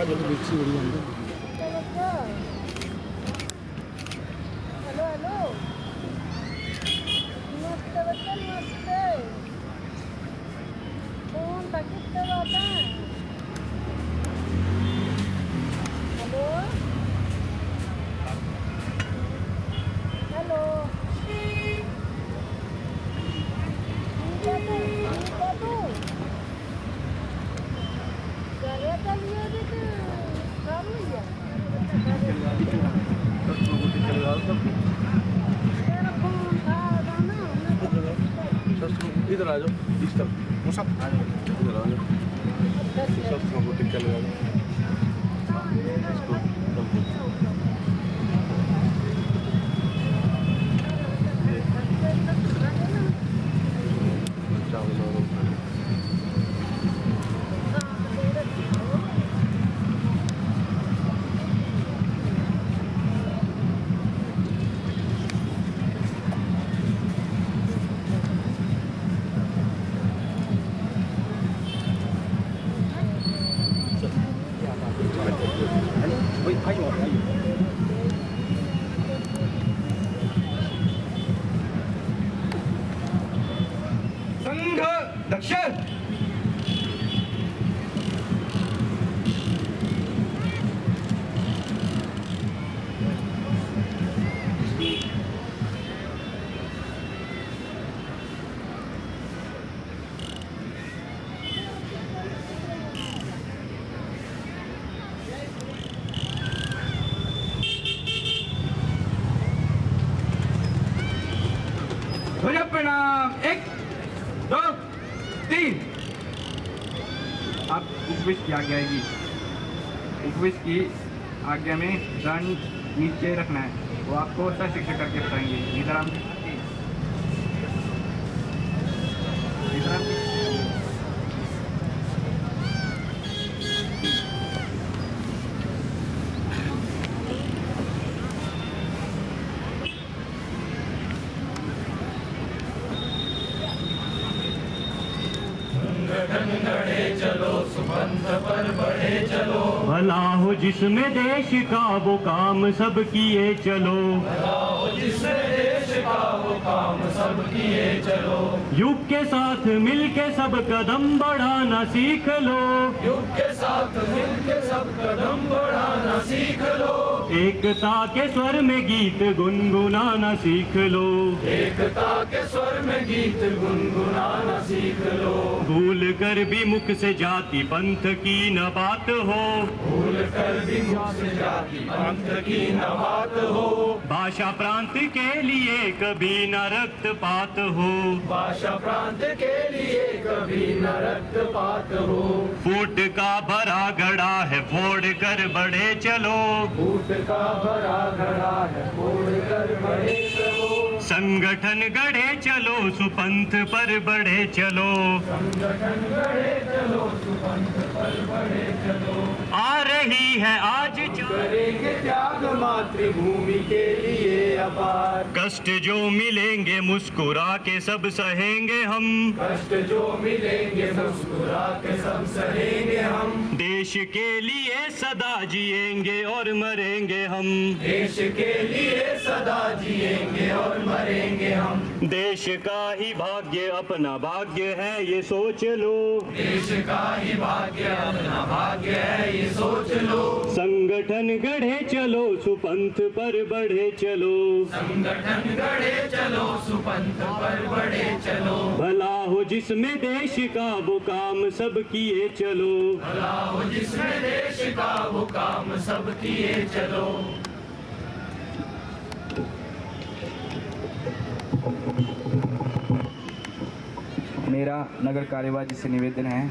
Hello hello, नमस्ते बच्चे नमस्ते। फोन था कितने बात है? हेलो हेलो, इधर आ जाओ, इस तरफ इधर आ जाओ, सब टिक्का लगा दो। संघ दक्षिण ध्वज प्रणाम। 1 2 3। आप उपविष्ट की आज्ञा आएगी। उपविष्ट की आज्ञा में दंड नीचे रखना है, वो आपको सशिक्षक करके बताएंगे। इधर आप चलो सुपंथ पर बढ़े चलो, भला हो जिसमें देश का वो काम सब किए चलो, भला हो जिसमें देश का वो काम सब किए चलो, युग के साथ मिलके सब कदम बढ़ाना सीख लो, युग के साथ मिलके सब कदम बढ़ाना सीख लो, एकता के स्वर में गीत गुनगुनाना सीख लो, एकता के स्वर में गीत गुनगुनाना सीख लो, भूल कर भी मुख से जाति पंथ की न बात हो, भूल कर भी मुख से जाति पंथ की न बात हो, भाषा प्रांत के लिए कभी न रक्तपात हो, भाषा प्रांत के लिए कभी न रक्तपात हो, फूट का भरा घड़ा है फोड़ कर बढ़े चलो, फूट का भरा घड़ा है फोड़ कर बढ़े चलो, संगठन गढ़े चलो सुपंथ पर बढ़े चलो, संगठन गढ़े चलो सुपंथ पर बढ़े चलो, आ रही है आज करेंगे त्याग मातृभूमि के लिए अपार, कष्ट जो मिलेंगे मुस्कुरा के सब सहेंगे हम, कष्ट जो मिलेंगे मुस्कुरा के सब सहेंगे हम, देश के लिए सदा जिएंगे और मरेंगे हम, देश के लिए सदा जिएंगे और मरेंगे हम, देश का ही भाग्य अपना भाग्य है ये सोच लो, देश का ही भाग्य अपना भाग्य है ये सोच लो, संगठन गढ़े चलो सुपंथ पर बढ़े चलो, संगठन गढ़े चलो सुपंथ पर बढ़े चलो, भला हो जिसमें देश का वो काम सब किए चलो, भला हो जिसमें देश का वो काम सब किए चलो। मेरा नगर कार्यवाही से निवेदन है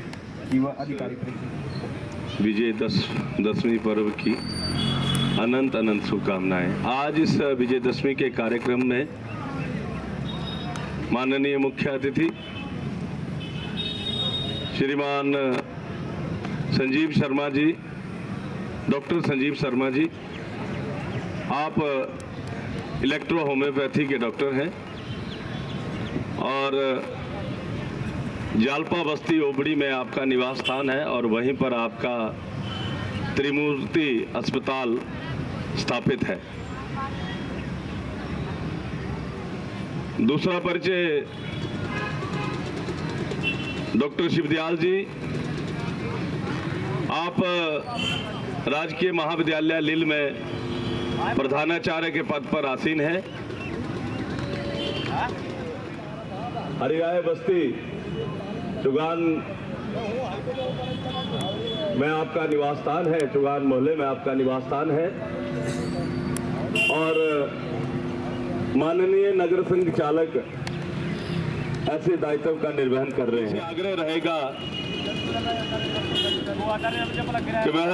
कि वह अधिकारी परिचय विजयदशमी पर्व की अनंत अनंत शुभकामनाएं। आज इस विजयदशमी के कार्यक्रम में माननीय मुख्य अतिथि श्रीमान संजीव शर्मा जी, डॉक्टर संजीव शर्मा जी, आप इलेक्ट्रो होम्योपैथी के डॉक्टर हैं और जालपा बस्ती ओबड़ी में आपका निवास स्थान है और वहीं पर आपका त्रिमूर्ति अस्पताल स्थापित है। दूसरा परिचय डॉक्टर शिवदयाल जी, आप राजकीय महाविद्यालय लील में प्रधानाचार्य के पद पर आसीन हैं। हरिराय बस्ती चुगान में आपका निवास स्थान है, चुगान मोहल्ले में आपका निवास स्थान है और माननीय नगर संचालक ऐसे दायित्व का निर्वहन कर रहे हैं। आग्रह रहेगा कि वह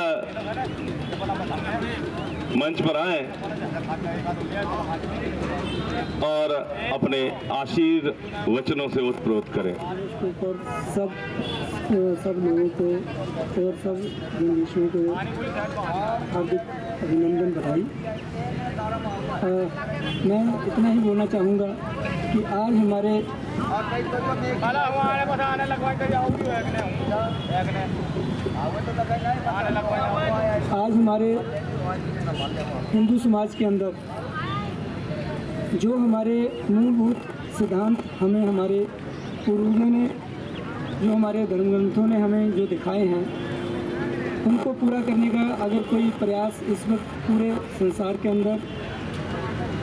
मंच पर आए और अपने आशीर्वचनों से उत्प्रोत करें। सब लोगों को और सब देशों को हार्दिक अभिनंदन, बधाई। मैं इतना ही बोलना चाहूँगा कि आज हमारे हिंदू समाज के अंदर जो हमारे मूलभूत सिद्धांत हमें हमारे पूर्वजों ने, जो हमारे धर्म ग्रंथों ने हमें जो दिखाए हैं, उनको पूरा करने का अगर कोई प्रयास इस वक्त पूरे संसार के अंदर,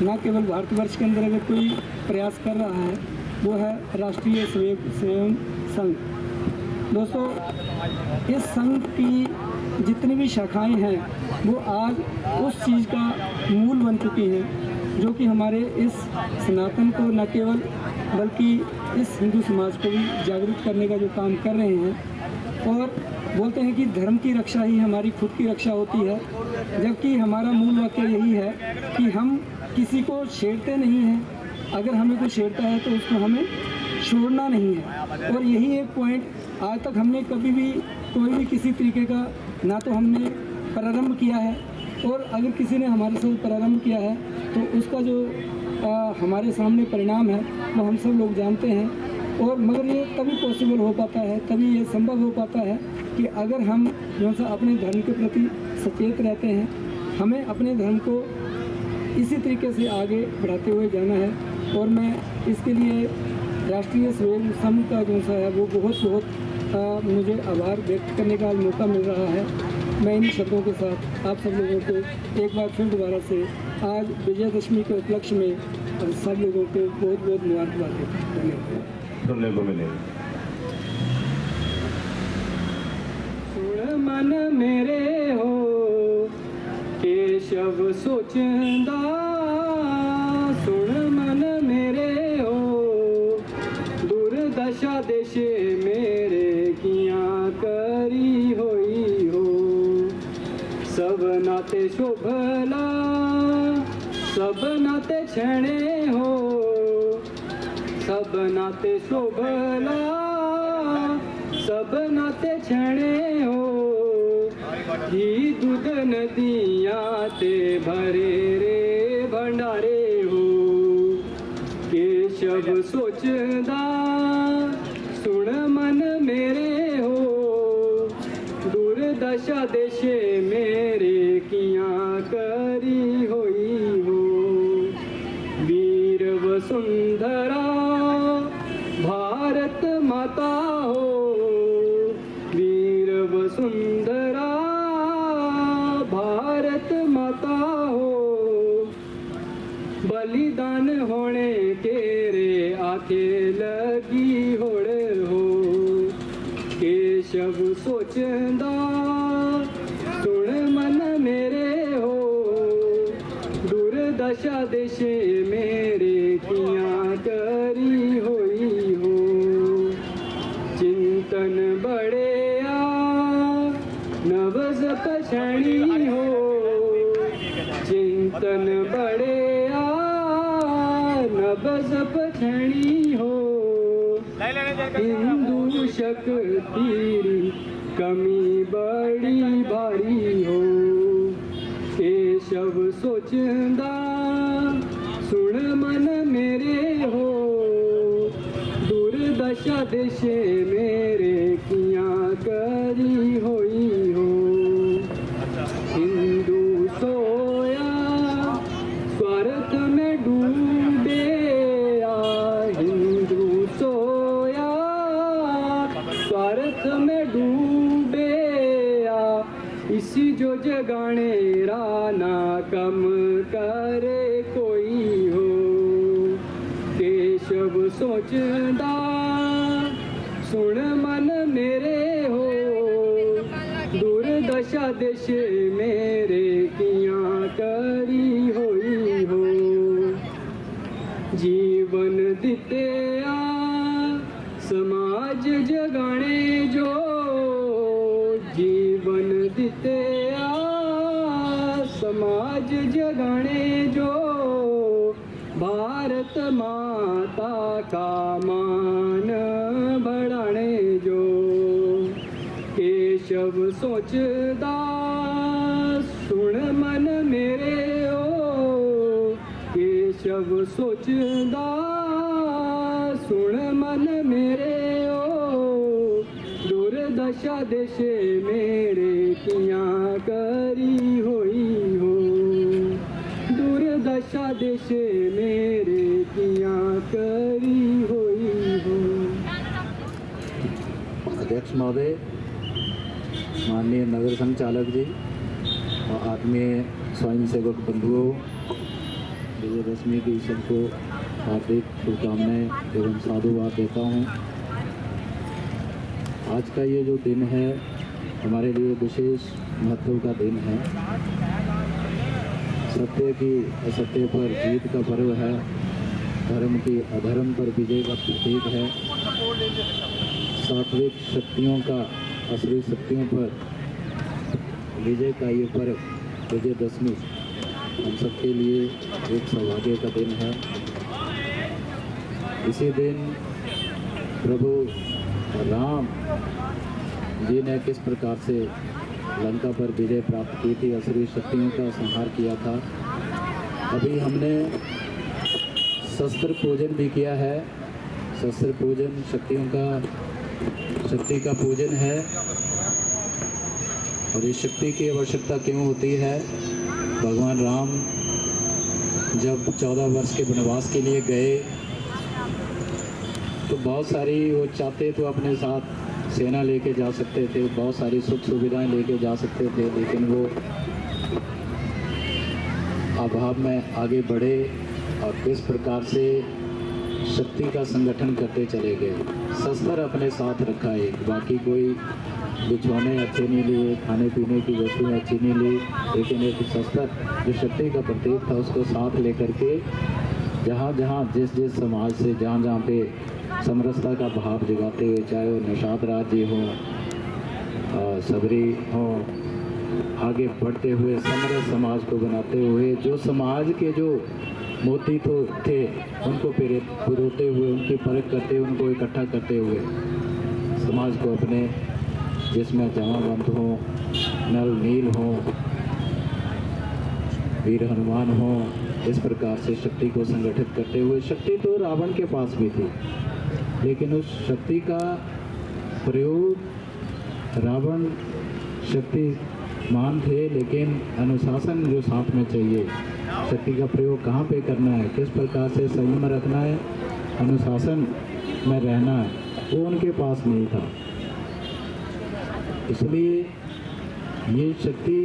न केवल भारतवर्ष के अंदर अगर कोई प्रयास कर रहा है, वो है राष्ट्रीय स्वयं संघ। दोस्तों, इस संघ की जितनी भी शाखाएं हैं वो आज उस चीज़ का मूल बन चुकी हैं जो कि हमारे इस सनातन को न केवल बल्कि इस हिंदू समाज को भी जागरूक करने का जो काम कर रहे हैं। और बोलते हैं कि धर्म की रक्षा ही हमारी खुद की रक्षा होती है, जबकि हमारा मूल वाक्य यही है कि हम किसी को छेड़ते नहीं हैं। अगर हमें कोई छेड़ता है तो उसको हमें छोड़ना नहीं है। और यही एक पॉइंट आज तक हमने कभी भी कोई भी किसी तरीके का ना तो हमने प्रारंभ किया है, और अगर किसी ने हमारे साथ प्रारंभ किया है तो उसका जो हमारे सामने परिणाम है वो हम सब लोग जानते हैं। और मगर ये तभी पॉसिबल हो पाता है, तभी ये संभव हो पाता है कि अगर हम जो सा अपने धर्म के प्रति सचेत रहते हैं। हमें अपने धर्म को इसी तरीके से आगे बढ़ाते हुए जाना है। और मैं इसके लिए राष्ट्रीय स्वयं संघ का जो सा है वो बहुत मुझे आभार व्यक्त करने का मौका मिल रहा है। मैं इन शब्दों के साथ आप सब लोगों को एक बार फिर दोबारा से आज विजयदशमी के उपलक्ष्य में सब लोगों को बहुत बहुत मुबारकबाद देता हूँ। सुनने को मिले। सुन मन मेरे हो केशव सोचंदा, सुन मन मेरे हो दुर्दशा देशे मेरे कियां करी होई हो। सब नाते शोभला सब नाते छणे हो, सब नाते शोभला सब नाते छणे हो। ही दूध नदियाँ ते भरे रे भंडारे हो। केशव सोचदा सुन मन मेरे हो दुर्दशा देशे मेरे कियां करी होई हो। वीर वसुंधरा भारत माता हो, वीर वसुंधरा भारत माता हो। बलिदान होने तेरे आखे लगी होड़े हो। केशव सोचंदा सुन मन मेरे हो दुर्दशा देशे मेरे कियां करी होई हो। चिंतन बड़ेया नवज पछड़ी हो, चिंतन बड़ेया नवज पछड़ी हो। हिंदू शक्ति कमी बड़ी भारी हो। केशव सोचंदा सुन मन मेरे हो दुर्दशा देशे मेरे कियां करी होई हो। इसी जो जगाने राना कम करे कोई हो, केशव सोचदा सुन मन मेरे हो, दुर्दशा देश मेरे कियां करी होई हो, जीवन दिते आ समाज जगाने जो, जीवन दिते आ समाज जगाने जो, भारत माता का मान बढ़ाने जो, केशव सोचदा सुन मन मेरे ओ, केशव सोचदा सुन मन मेरे ओ, दुर्दशा देश मेरे कियां करी होई हो, दुर्दशा देश मेरे कियां करी होई हो। अध्यक्ष महोदय, माननीय नगर संचालक जी और आत्मीय स्वयंसेवक बंधुओं, विजयदशमी की सबको हार्दिक शुभकामनाएं एवं साधुवाद देता हूं। आज का ये जो दिन है हमारे लिए विशेष महत्व का दिन है। सत्य की असत्य पर जीत का पर्व है, धर्म की अधर्म पर विजय का प्रतीक है, सात्विक शक्तियों का असली शक्तियों पर विजय का ये पर्व विजयदशमी हम सबके लिए एक सौभाग्य का दिन है। इसी दिन प्रभु राम जी ने किस प्रकार से लंका पर विजय प्राप्त की थी, असुरी शक्तियों का संहार किया था। अभी हमने शस्त्र पूजन भी किया है। शस्त्र पूजन शक्ति का पूजन है। और इस शक्ति की आवश्यकता क्यों होती है? भगवान राम जब 14 वर्ष के वनवास के लिए गए तो बहुत सारी वो चाहते तो अपने साथ सेना लेके जा सकते थे, बहुत सारी सुख सुविधाएं लेके जा सकते थे, लेकिन वो अभाव में आगे बढ़े और किस प्रकार से शक्ति का संगठन करते चले गए। शस्त्र अपने साथ रखा है, बाकी कोई बिछौने अच्छे नहीं लिए, खाने पीने की वस्तुएं अच्छी नहीं ली, लेकिन एक शस्त्र जो शक्ति का प्रतीक था उसको साथ लेकर के जहाँ जहाँ जिस समाज से जहाँ पे समरसता का भाव जगाते हुए, चाहे वो निषाद राज जी हों, सबरी हों, आगे बढ़ते हुए समरस समाज को बनाते हुए, जो समाज के जो मोती तो थे उनको पिरोते हुए, उनकी परख करते हुए, उनको इकट्ठा करते हुए समाज को अपने, जिसमें जमावंत हों, नल नील हों, वीर हनुमान हों, इस प्रकार से शक्ति को संगठित करते हुए। शक्ति तो रावण के पास भी थी, लेकिन उस शक्ति का प्रयोग, रावण शक्तिमान थे लेकिन अनुशासन जो साथ में चाहिए, शक्ति का प्रयोग कहाँ पे करना है, किस प्रकार से संयम रखना है, अनुशासन में रहना है, वो उनके पास नहीं था। इसलिए ये शक्ति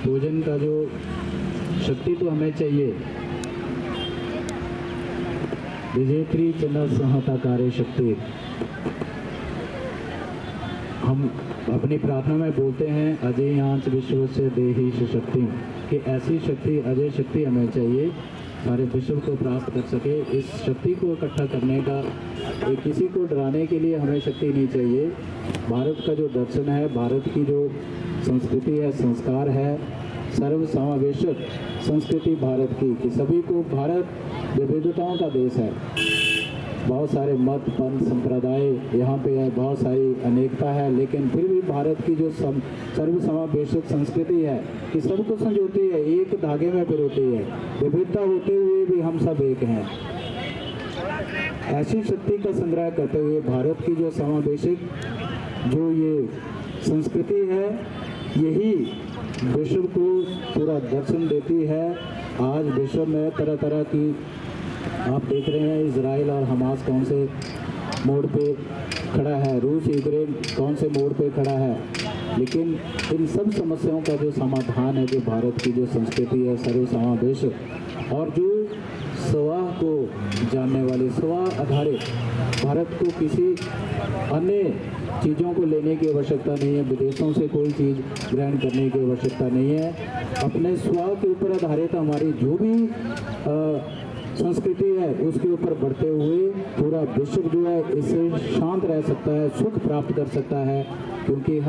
पूजन का जो शक्ति तो हमें चाहिए। विजेत्री चंद्र संहताकारे शक्ति, हम अपनी प्रार्थना में बोलते हैं अजय आंच विश्व से देही शक्ति, कि ऐसी शक्ति, अजय शक्ति हमें चाहिए, सारे विश्व को प्राप्त कर सके। इस शक्ति को इकट्ठा करने का, किसी को डराने के लिए हमें शक्ति नहीं चाहिए। भारत का जो दर्शन है, भारत की जो संस्कृति है, संस्कार है, सर्व समावेशक संस्कृति भारत की, कि सभी को, भारत विविधताओं का देश है, बहुत सारे मत पंथ संप्रदाय यहाँ पे है, बहुत सारी अनेकता है, लेकिन फिर भी भारत की जो सर्व समावेशक संस्कृति है कि सबको संजोती है, एक धागे में पिरोती है, विविधता होते हुए भी हम सब एक हैं। ऐसी शक्ति का संग्रह करते हुए भारत की जो समावेशक जो ये संस्कृति है, यही विश्व को पूरा दर्शन देती है। आज विश्व में तरह तरह की, आप देख रहे हैं इजराइल और हमास कौन से मोड़ पे खड़ा है, रूस यूक्रेन कौन से मोड़ पे खड़ा है, लेकिन इन सब समस्याओं का जो समाधान है, जो भारत की जो संस्कृति है सर्वसमावेशक और जो स्वा को जानने वाले, स्वा आधारित, भारत को किसी अन्य चीज़ों को लेने की आवश्यकता नहीं है, विदेशों से कोई चीज़ ग्रहण करने की आवश्यकता नहीं है। अपने स्वा के ऊपर आधारित हमारी जो भी संस्कृति है उसके ऊपर बढ़ते हुए पूरा विश्व जो है इससे शांत रह सकता है, सुख प्राप्त कर सकता है। क्योंकि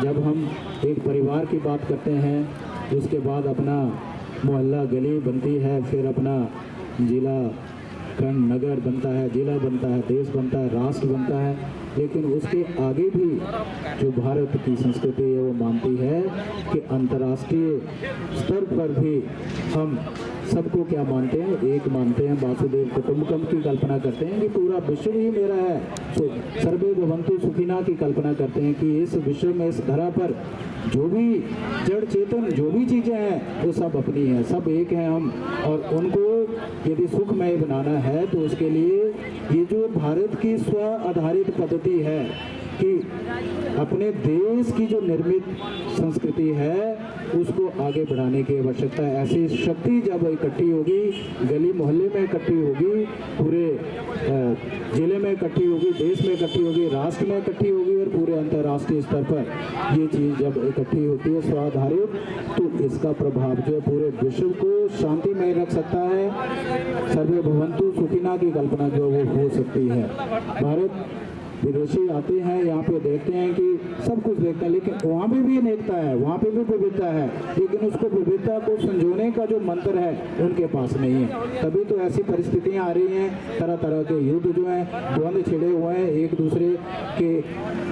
जब हम एक परिवार की बात करते हैं, उसके बाद अपना मोहल्ला गली बनती है, फिर अपना जिला खंड नगर बनता है, जिला बनता है, देश बनता है, राष्ट्र बनता है। लेकिन उसके आगे भी जो भारत की संस्कृति है वो मानती है कि अंतर्राष्ट्रीय स्तर पर भी हम सबको क्या मानते हैं, एक मानते हैं, वासुदेव कुटुंबकम की कल्पना करते हैं कि पूरा विश्व ही मेरा है, तो सर्वे भवन्तु सुखिना की कल्पना करते हैं कि इस विश्व में, इस धरा पर जो भी जड़ चेतन जो भी चीज़ें हैं वो सब अपनी हैं, सब एक हैं हम। और उनको यदि सुखमय बनाना है तो उसके लिए ये जो भारत की स्व आधारित पद्धति है कि अपने देश की जो निर्मित संस्कृति है उसको आगे बढ़ाने की आवश्यकता है। ऐसी शक्ति जब इकट्ठी होगी, गली मोहल्ले में इकट्ठी होगी, पूरे जिले में इकट्ठी होगी, देश में इकट्ठी होगी, राष्ट्र में इकट्ठी होगी और पूरे अंतर्राष्ट्रीय स्तर पर ये चीज़ जब इकट्ठी होती है स्वाधारित, तो इसका प्रभाव जो है पूरे विश्व को शांतिमय रख सकता है। सर्वे भवन्तु सुखिना की कल्पना जो वो हो सकती है। भारत विदेशी आते हैं, यहाँ पे देखते हैं कि सब कुछ देखते हैं, लेकिन वहाँ पे भी अनेकता है, वहाँ पे भी विविधता है, लेकिन उसको विविधता को संजोने का जो मंत्र है उनके पास नहीं है। तभी तो ऐसी परिस्थितियाँ आ रही हैं, तरह तरह के युद्ध जो हैं, द्वंद्व छिड़े हुए हैं, एक दूसरे के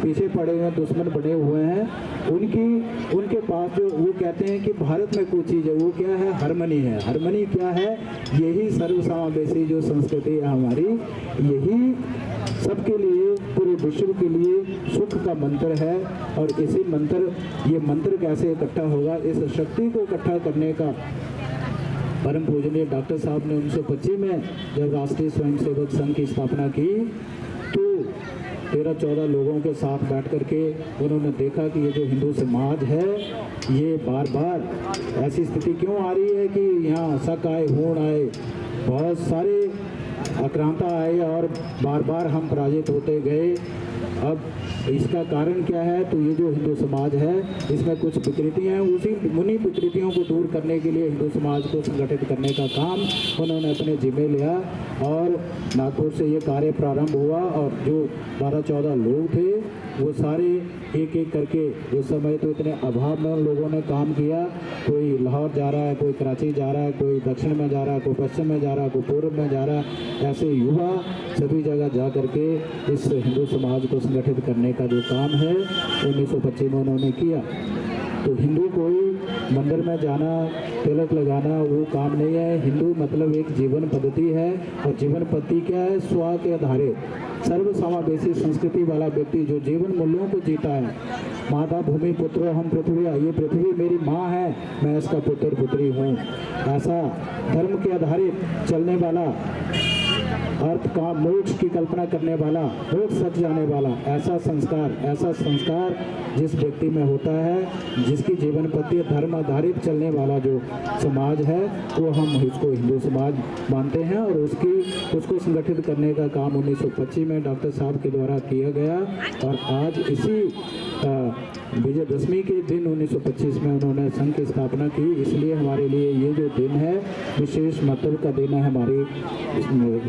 पीछे पड़े हुए हैं, दुश्मन बने हुए हैं। उनके पास जो वो कहते हैं कि भारत में कोई चीज़ है, वो क्या है, हार्मनी है। हार्मनी क्या है? यही सर्वसमावेशी जो संस्कृति है हमारी, यही सबके लिए, पूरे विश्व के लिए सुख का मंत्र है। और इसी ये मंत्र कैसे इकट्ठा होगा, इस शक्ति को इकट्ठा करने का परम पूजनीय डॉक्टर साहब ने 1925 में जब राष्ट्रीय स्वयंसेवक संघ की स्थापना की तो 13-14 लोगों के साथ बैठ करके उन्होंने देखा कि ये जो हिंदू समाज है ये बार बार ऐसी स्थिति क्यों आ रही है कि यहाँ शक आए, होड़ आए, बहुत सारे आक्रांता आए और बार बार हम पराजित होते गए। अब इसका कारण क्या है? तो ये जो हिंदू समाज है इसमें कुछ विकृतियाँ हैं, उन्हीं विकृतियों को दूर करने के लिए हिंदू समाज को संगठित करने का काम उन्होंने अपने जिम्मे लिया और नागपुर से ये कार्य प्रारंभ हुआ। और जो 12-14 लोग थे वो सारे एक एक करके, उस समय तो इतने अभाव में उन लोगों ने काम किया, कोई लाहौर जा रहा है, कोई कराची जा रहा है, कोई दक्षिण में जा रहा है, कोई पश्चिम में जा रहा है, कोई पूर्व में जा रहा है। ऐसे युवा सभी जगह जा करके इस हिंदू समाज को संगठित करने का जो काम है 1925 में उन्होंने किया। तो हिंदू कोई मंदिर में जाना, तिलक लगाना वो काम नहीं है। हिंदू मतलब एक जीवन पद्धति है, और जीवन पद्धति क्या है? स्व के आधारित सर्वसमावेशी संस्कृति वाला व्यक्ति जो जीवन मूल्यों को जीता है। माता भूमि पुत्रो हम पृथ्वी, ये पृथ्वी मेरी माँ है, मैं इसका पुत्र पुत्री हूँ। ऐसा धर्म के आधारित चलने वाला, अर्थ का मोक्ष की कल्पना करने वाला, मोक्ष तक जाने वाला ऐसा संस्कार जिस व्यक्ति में होता है, जिसकी जीवन पद्धति धर्म आधारित चलने वाला जो समाज है वो हम इसको हिंदू समाज मानते हैं। और उसको संगठित करने का काम 1925 में डॉक्टर साहब के द्वारा किया गया। और आज इसी विजयदशमी के दिन 1925 में उन्होंने संघ की स्थापना की। इसलिए हमारे लिए ये जो दिन है विशेष महत्व का दिन है, हमारी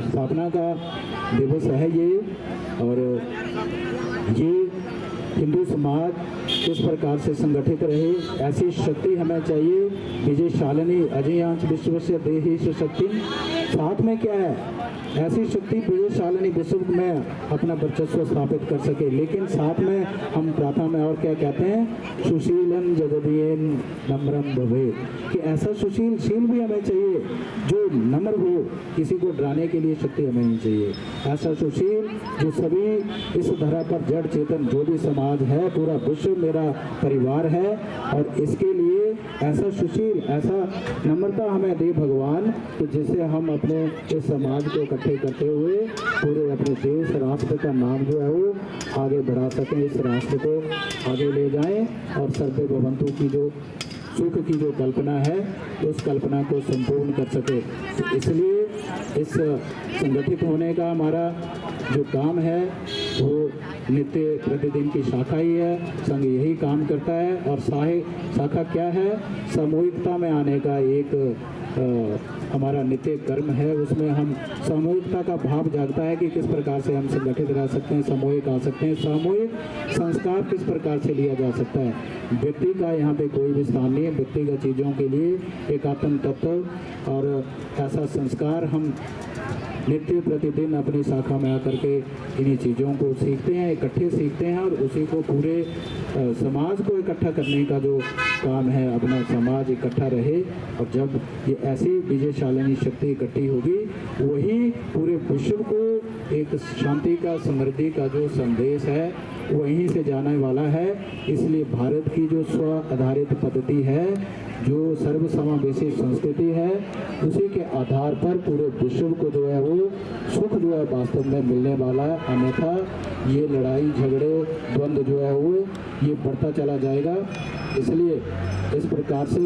स्थापना का दिवस है ये। और ये हिंदू समाज किस प्रकार से संगठित रहे, ऐसी शक्ति हमें चाहिए। विजय शालिनी अजयांश विश्वस्य देहि शक्ति, साथ में क्या है? ऐसी शक्ति विजय शालिनी विश्व में अपना वर्चस्व स्थापित कर सके। लेकिन साथ में हम प्रार्थना में और क्या कहते हैं? सुशीलन जगदीयन नम्रम भवे, कि ऐसा सुशील भी हमें चाहिए जो नम्र हो, किसी को डराने के लिए शक्ति हमें नहीं चाहिए। ऐसा सुशील जो सभी इस धरा पर जड़ चेतन जो भी समाज है, पूरा विश्व मेरा परिवार है और इसके लिए ऐसा सुशील, ऐसा नम्रता हमें दे भगवान कि जिससे हम अपने इस समाज को इकट्ठे करते हुए पूरे अपने देश राष्ट्र का नाम जो है वो आगे बढ़ा सकें, इस राष्ट्र को आगे ले जाएं और सर्वे भवंतु की जो सुख की जो कल्पना है उस कल्पना को संपूर्ण कर सके। तो इसलिए इस संगठित होने का हमारा जो काम है वो नित्य प्रतिदिन की शाखा ही है, संघ यही काम करता है। और शाखा क्या है? सामूहिकता में आने का एक हमारा नित्य कर्म है। उसमें हम सामूहिकता का भाव जागता है कि किस प्रकार से हम संगठित रह सकते हैं, सामूहिक आ सकते हैं, सामूहिक संस्कार किस प्रकार से लिया जा सकता है। व्यक्ति का यहाँ पे कोई भी स्थान नहीं है, व्यक्तिगत चीज़ों के लिए एक आत्म तत्व और ऐसा संस्कार हम नित्य प्रतिदिन अपनी शाखा में आकर के इन्हीं चीज़ों को सीखते हैं, इकट्ठे सीखते हैं और उसी को पूरे समाज को इकट्ठा करने का जो काम है, अपना समाज इकट्ठा रहे। और जब ये ऐसी विजयशालिनी शक्ति इकट्ठी होगी वही पूरे विश्व को एक शांति का, समृद्धि का जो संदेश है वहीं से जाने वाला है। इसलिए भारत की जो स्व आधारित पद्धति है, जो सर्वसमावेशी संस्कृति है, उसी के आधार पर पूरे विश्व को जो है वो सुख जो है वास्तव में मिलने वाला है। अन्यथा ये लड़ाई झगड़े द्वंद्व जो है वो ये बढ़ता चला जाएगा। इसलिए इस प्रकार से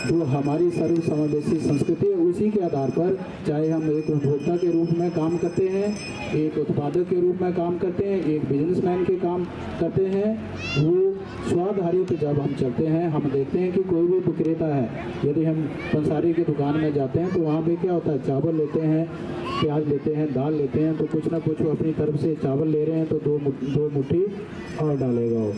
जो हमारी सर्वसमावेशी संस्कृति है उसी के आधार पर, चाहे हम एक उपभोक्ता के रूप में काम करते हैं, एक उत्पादक के रूप में काम करते हैं, एक बिजनेसमैन के काम करते हैं, वो स्वाधारित जब हम चलते हैं, हम देखते हैं कि कोई भी विक्रेता है, यदि हम पंसारी की दुकान में जाते हैं तो वहाँ पे क्या होता है, चावल लेते हैं, प्याज लेते हैं, दाल लेते हैं, तो कुछ ना कुछ वो अपनी तरफ से चावल ले रहे हैं तो दो मुट्ठी और डालेगा, वो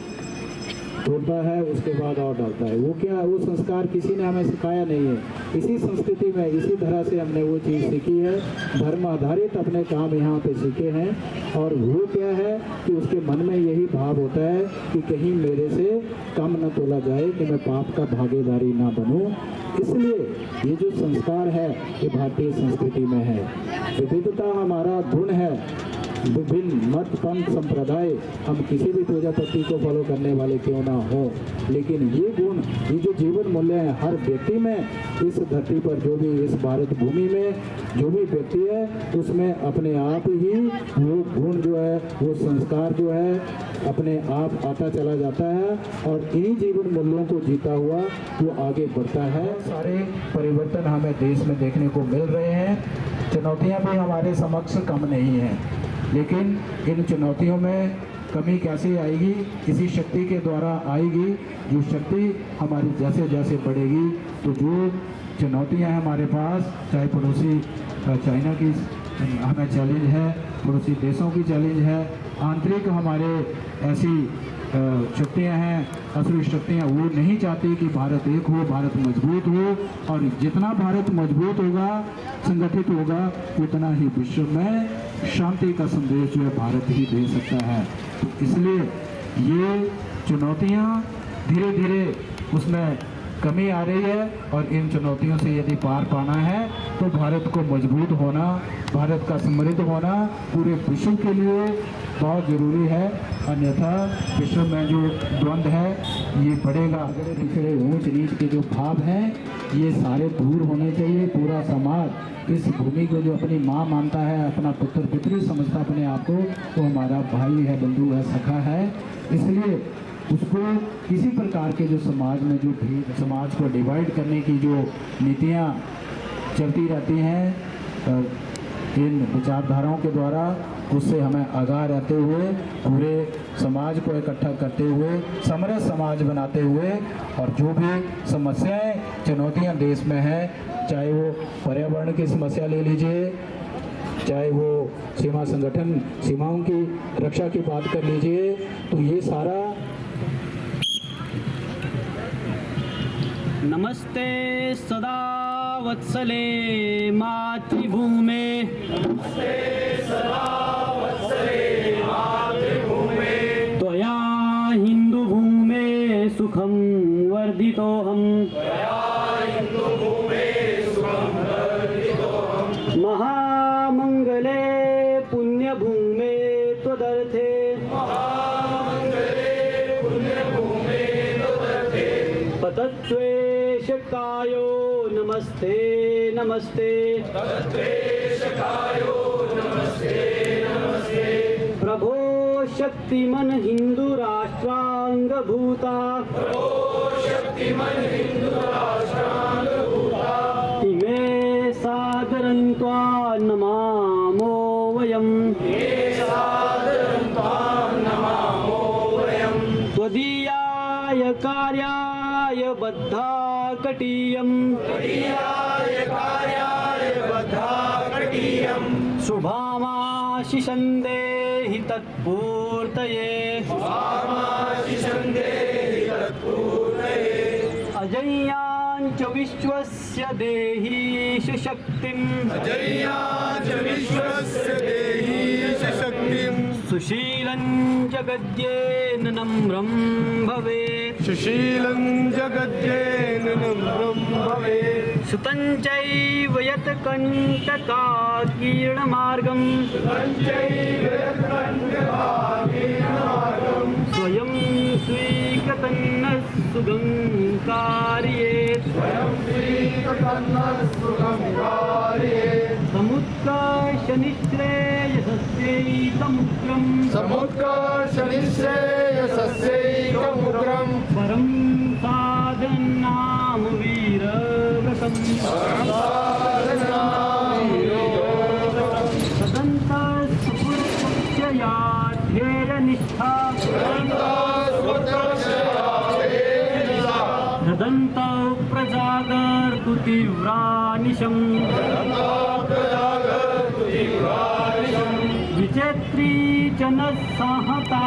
तोड़ता है, उसके बाद और डालता है। वो क्या, वो संस्कार किसी ने हमें सिखाया नहीं है। इसी संस्कृति में, इसी तरह से हमने वो चीज़ सीखी है, धर्म आधारित अपने काम यहाँ पे सीखे हैं। और वो क्या है कि उसके मन में यही भाव होता है कि कहीं मेरे से कम न तोला जाए, कि मैं पाप का भागीदारी ना बनूं। इसलिए ये जो संस्कार है ये भारतीय संस्कृति में है। विविधता हमारा गुण है, विभिन्न मत पंथ संप्रदाय, हम किसी भी प्रजापति को फॉलो करने वाले क्यों ना हो, लेकिन ये गुण, ये जो जीवन मूल्य है हर व्यक्ति में, इस धरती पर जो भी, इस भारत भूमि में जो भी व्यक्ति है उसमें अपने आप ही वो गुण जो है, वो संस्कार जो है अपने आप आता चला जाता है और इन्हीं जीवन मूल्यों को जीता हुआ वो आगे बढ़ता है। सारे परिवर्तन हमें देश में देखने को मिल रहे हैं। चुनौतियाँ भी हमारे समक्ष कम नहीं हैं, लेकिन इन चुनौतियों में कमी कैसे आएगी? इसी शक्ति के द्वारा आएगी। जो शक्ति हमारी जैसे जैसे बढ़ेगी तो जो चुनौतियां हैं हमारे पास, चाहे पड़ोसी चाइना की हमें चैलेंज है, पड़ोसी देशों की चैलेंज है, आंतरिक हमारे ऐसी शक्तियाँ हैं, असुरी शक्तियाँ, वो नहीं चाहती कि भारत एक हो, भारत मजबूत हो। और जितना भारत मजबूत होगा, संगठित होगा, उतना ही विश्व में शांति का संदेश जो है भारत ही दे सकता है। तो इसलिए ये चुनौतियाँ धीरे धीरे उसमें कमी आ रही है और इन चुनौतियों से यदि पार पाना है तो भारत को मजबूत होना, भारत का समृद्ध होना पूरे विश्व के लिए बहुत ज़रूरी है। अन्यथा विश्व में जो द्वंद्व है ये बढ़ेगा। अगले पिछड़े ऊंच नीच के जो भाव हैं ये सारे दूर होने चाहिए। पूरा समाज इस भूमि को जो अपनी माँ मानता है, अपना पुत्र पुत्री समझता अपने आप को, वो हमारा भाई है, बंधु है, सखा है। इसलिए उसको किसी प्रकार के जो समाज में जो भी समाज को डिवाइड करने की जो नीतियाँ चलती रहती हैं इन विचारधाराओं के द्वारा, उससे हमें आगाह रहते हुए पूरे समाज को इकट्ठा करते हुए समरस समाज बनाते हुए, और जो भी समस्याएं चुनौतियां देश में हैं, चाहे वो पर्यावरण की समस्या ले लीजिए, चाहे वो सीमा संगठन सीमाओं की रक्षा की बात कर लीजिए, तो ये सारा। नमस्ते सदा वत्सले मातृभूमे, नमस्ते सदा वत्सले मातृभूमे, त्वया हिंदू भूमे सुखम वर्धितोऽहम्, त्वया हिंदू भूमे सुखम वर्धितोऽहम्, महामंगले पुण्यभूमे त्वदर्थे, महामंगले पुण्यभूमे त्वदर्थे, तत्त्वेशकायो नमस्ते नमस्ते प्रभो शक्तिमन हिंदू राष्ट्रांगभूता इमे सादरन्त्वा नमामो वयम् त्वदीयाय कार्याय बद्धा कटीयम् शुभामाशिषन्ते हि तत्पूर्तये अजय्याञ्च विश्वस्य देहीश शक्तिम् सुशीलं जगद्येन नम्रं भवेत् सुतं चैव यत् कण्टकाकीर्णमार्गं स्वयं स्वीकृतन्न सुगं कारयेत् समुत्कर्षनिश्रेयसस्यैकमुग्रं परं साधनाम वीरव्रतं सदन्तस्फुर्षयाध्येयनिष्ठा रदन्तौ प्रजागर्तु तीव्रानिशम् विचेत्री च न सहता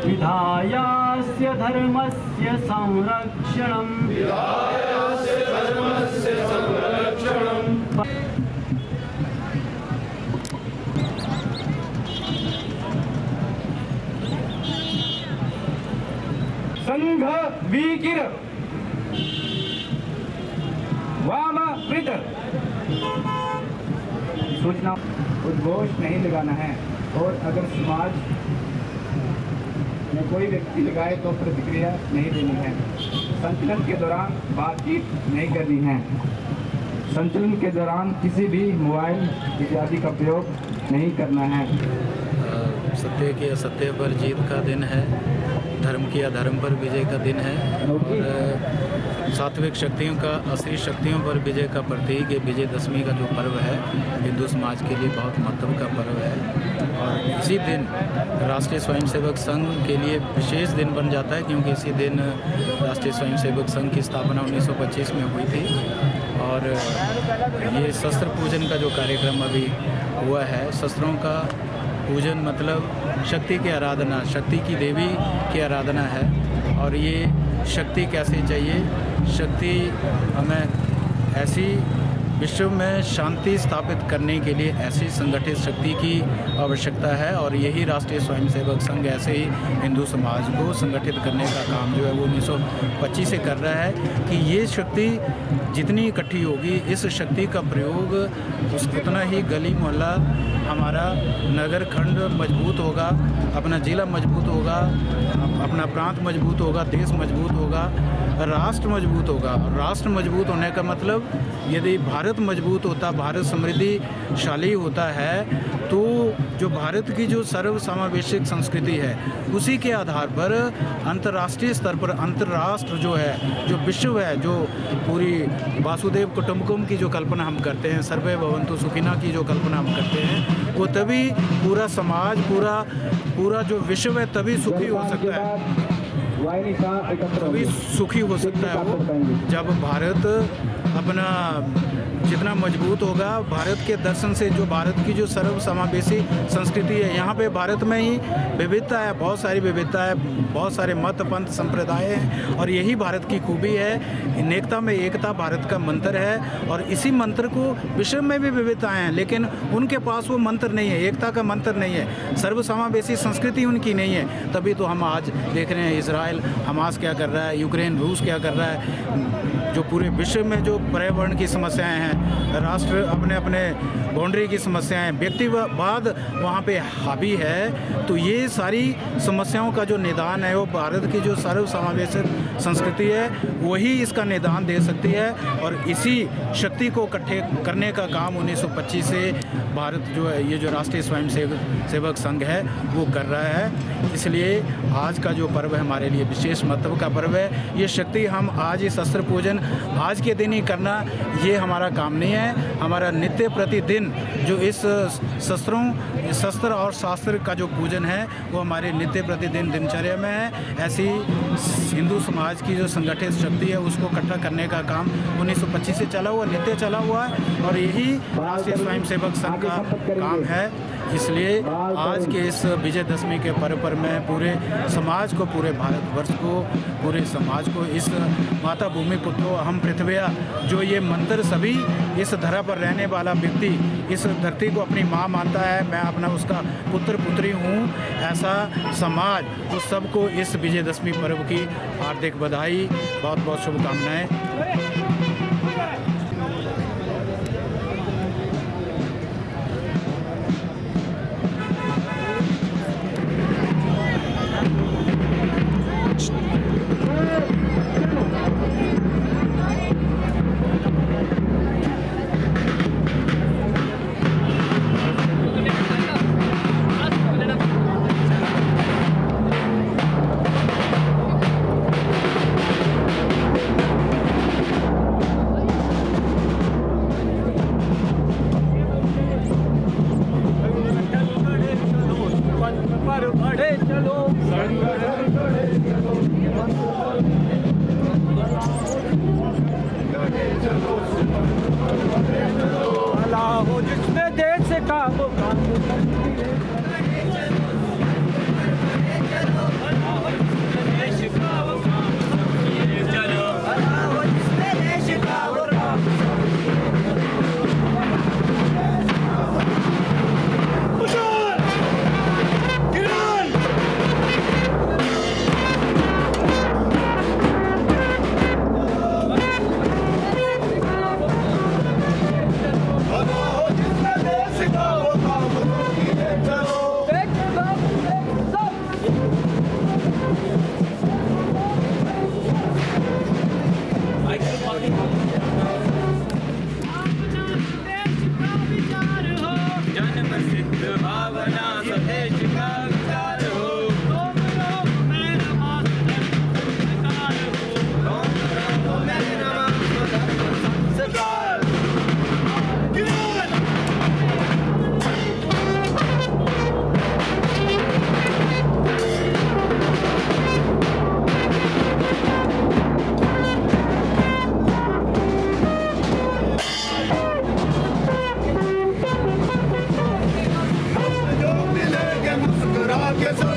विधायास्य धर्मस्य संरक्षणम् संघ वीकिर वाम प्रीत सूचना उद्घोष नहीं लगाना है और अगर समाज में कोई व्यक्ति लगाए तो प्रतिक्रिया नहीं देनी है। संचलन के दौरान बातचीत नहीं करनी है। संचलन के दौरान किसी भी मोबाइल इत्यादि का प्रयोग नहीं करना है। सत्य की असत्य पर जीत का दिन है, धर्म की अधर्म पर विजय का दिन है और सात्विक शक्तियों का असली शक्तियों पर विजय का प्रतीक ये विजयदशमी का जो पर्व है हिंदू समाज के लिए बहुत महत्व का पर्व है। और इसी दिन राष्ट्रीय स्वयंसेवक संघ के लिए विशेष दिन बन जाता है क्योंकि इसी दिन राष्ट्रीय स्वयंसेवक संघ की स्थापना 1925 में हुई थी। और ये शस्त्र पूजन का जो कार्यक्रम अभी हुआ है, शस्त्रों का पूजन मतलब शक्ति की आराधना, शक्ति की देवी की आराधना है। और ये शक्ति कैसे चाहिए, शक्ति हमें ऐसी विश्व में शांति स्थापित करने के लिए ऐसी संगठित शक्ति की आवश्यकता है। और यही राष्ट्रीय स्वयंसेवक संघ ऐसे ही हिंदू समाज को संगठित करने का काम जो है वो 1925 से कर रहा है कि ये शक्ति जितनी इकट्ठी होगी, इस शक्ति का प्रयोग उतना ही गली मोहल्ला हमारा नगर खंड मजबूत होगा, अपना ज़िला मजबूत होगा, अपना प्रांत मजबूत होगा, देश मजबूत होगा, राष्ट्र मजबूत होगा। राष्ट्र मजबूत होने का मतलब यदि भारत मजबूत होता, भारत समृद्धिशाली होता है तो जो भारत की जो सर्वसमावेशक संस्कृति है उसी के आधार पर अंतर्राष्ट्रीय स्तर पर अंतर्राष्ट्र जो है, जो विश्व है, जो पूरी वासुदेव कुटुंबकम की जो कल्पना हम करते हैं, सर्वे भवन्तु सुखिनः की जो कल्पना हम करते हैं, वो तभी पूरा समाज पूरा जो विश्व है तभी सुखी हो सकता है, तभी सुखी हो सकता है वो जब भारत अपना जितना मजबूत होगा। भारत के दर्शन से जो भारत की जो सर्वसमावेशी संस्कृति है, यहाँ पे भारत में ही विविधता है, बहुत सारी विविधता है, बहुत सारे मत पंथ संप्रदाय हैं और यही भारत की खूबी है। अनेकता में एकता भारत का मंत्र है और इसी मंत्र को विश्व में भी विविधताएँ हैं लेकिन उनके पास वो मंत्र नहीं है, एकता का मंत्र नहीं है, सर्वसमावेशी संस्कृति उनकी नहीं है। तभी तो हम आज देख रहे हैं इजराइल हमास क्या कर रहा है, यूक्रेन रूस क्या कर रहा है, जो पूरे विश्व में जो पर्यावरण की समस्याएं हैं राष्ट्र अपने अपने बाउंड्री की समस्याएं, व्यक्तिवाद वहाँ पे हावी है। तो ये सारी समस्याओं का जो निदान है वो भारत की जो सर्वसमावेशक संस्कृति है वही इसका निदान दे सकती है। और इसी शक्ति को इकट्ठे करने का काम 1925 से भारत जो है ये जो राष्ट्रीय स्वयं सेवक संघ है वो कर रहा है। इसलिए आज का जो पर्व है हमारे लिए विशेष महत्व का पर्व है। ये शक्ति हम आज इस शस्त्र पूजन आज के दिन ही करना ये हमारा काम नहीं है। हमारा नित्य प्रतिदिन जो इस शस्त्र और शास्त्र का जो पूजन है वो हमारे नित्य प्रतिदिन दिनचर्या में है। ऐसी हिंदू समाज की जो संगठित शक्ति है उसको इकट्ठा करने का काम 1925 से चला हुआ नित्य चला हुआ है और यही राष्ट्रीय स्वयं सेवक संघ का काम है। इसलिए आज के इस विजयदशमी के पर्व पर मैं पूरे समाज को, पूरे भारतवर्ष को, पूरे समाज को इस माता भूमि पुत्रो अहम पृथ्व्या जो ये मंत्र सभी इस धरा पर रहने वाला व्यक्ति इस धरती को अपनी माँ मानता है, मैं अपना उसका पुत्र पुत्री हूँ, ऐसा समाज उस सबको इस विजयदशमी पर्व की हार्दिक बधाई, बहुत बहुत शुभकामनाएं। जिसमें देश का वो मुस्कुरा के